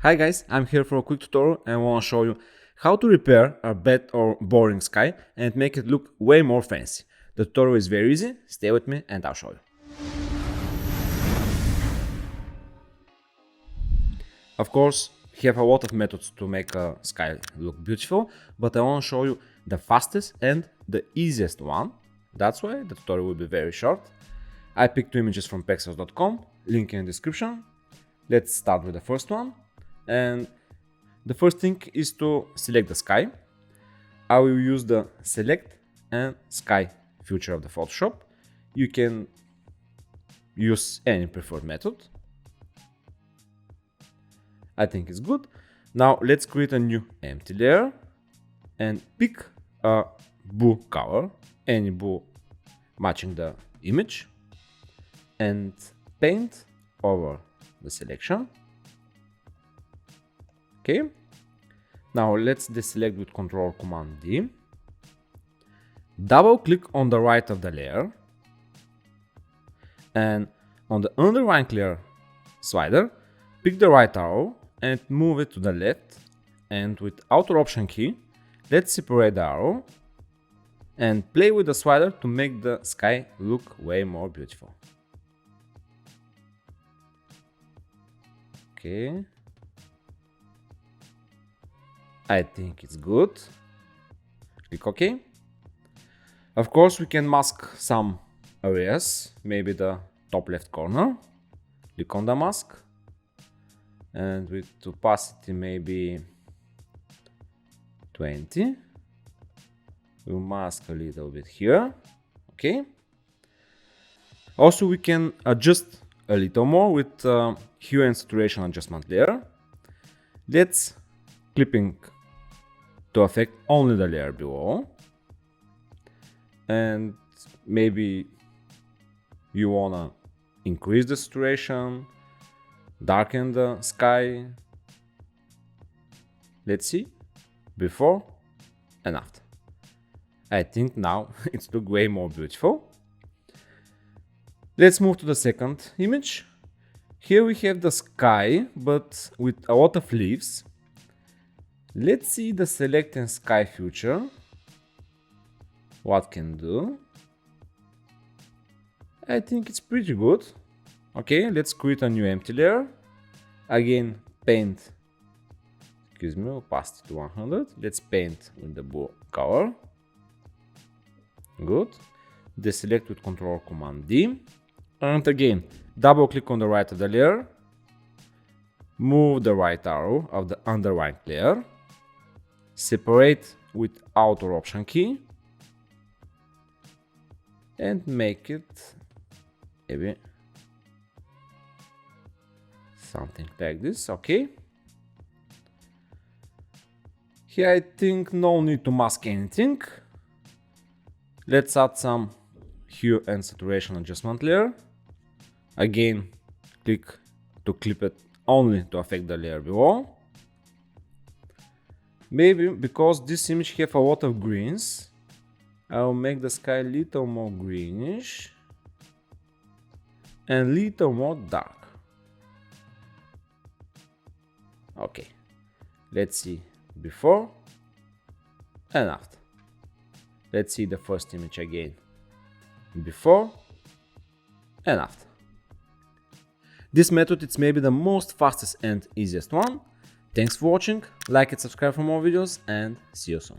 Hi guys, I'm here for a quick tutorial and I want to show you how to repair a bad or boring sky and make it look way more fancy. The tutorial is very easy, stay with me and I'll show you. Of course, we have a lot of methods to make a sky look beautiful, but I want to show you the fastest and the easiest one. That's why the tutorial will be very short. I picked two images from pexels.com, link in the description. Let's start with the first one. And the first thing is to select the sky. I will use the select and sky feature of the Photoshop. You can use any preferred method. I think it's good. Now let's create a new empty layer and pick a blue color, any blue matching the image, and paint over the selection. Okay, now let's deselect with Ctrl Command D. Double click on the right of the layer and on the underlying layer slider, pick the right arrow and move it to the left, and with Auto Option key, let's separate the arrow and play with the slider to make the sky look way more beautiful. Okay. I think it's good. Click OK. Of course, we can mask some areas, maybe the top left corner. Click on the mask. And with opacity maybe 20. We'll mask a little bit here. Okay. Also, we can adjust a little more with hue and saturation adjustment layer. Let's clipping to affect only the layer below, and maybe you wanna increase the saturation, darken the sky. Let's see before and after. I think now it's look way more beautiful. Let's move to the second image. Here we have the sky, but with a lot of leaves. Let's see the select and sky feature. What can do? I think it's pretty good. Okay, let's create a new empty layer. Again, paint. Excuse me, opacity to 100. Let's paint with the blue color. Good. Deselect with Ctrl Command D. And again, double click on the right of the layer. Move the right arrow of the underlying layer. Separate with Auto Option key and make it maybe something like this. Okay. Here I think no need to mask anything. Let's add some hue and saturation adjustment layer. Again, click to clip it only to affect the layer below. Maybe because this image have a lot of greens, I'll make the sky a little more greenish and little more dark. Okay, let's see before and after. Let's see the first image again, before and after. This method is maybe the most fastest and easiest one. Thanks for watching, like and subscribe for more videos, and see you soon.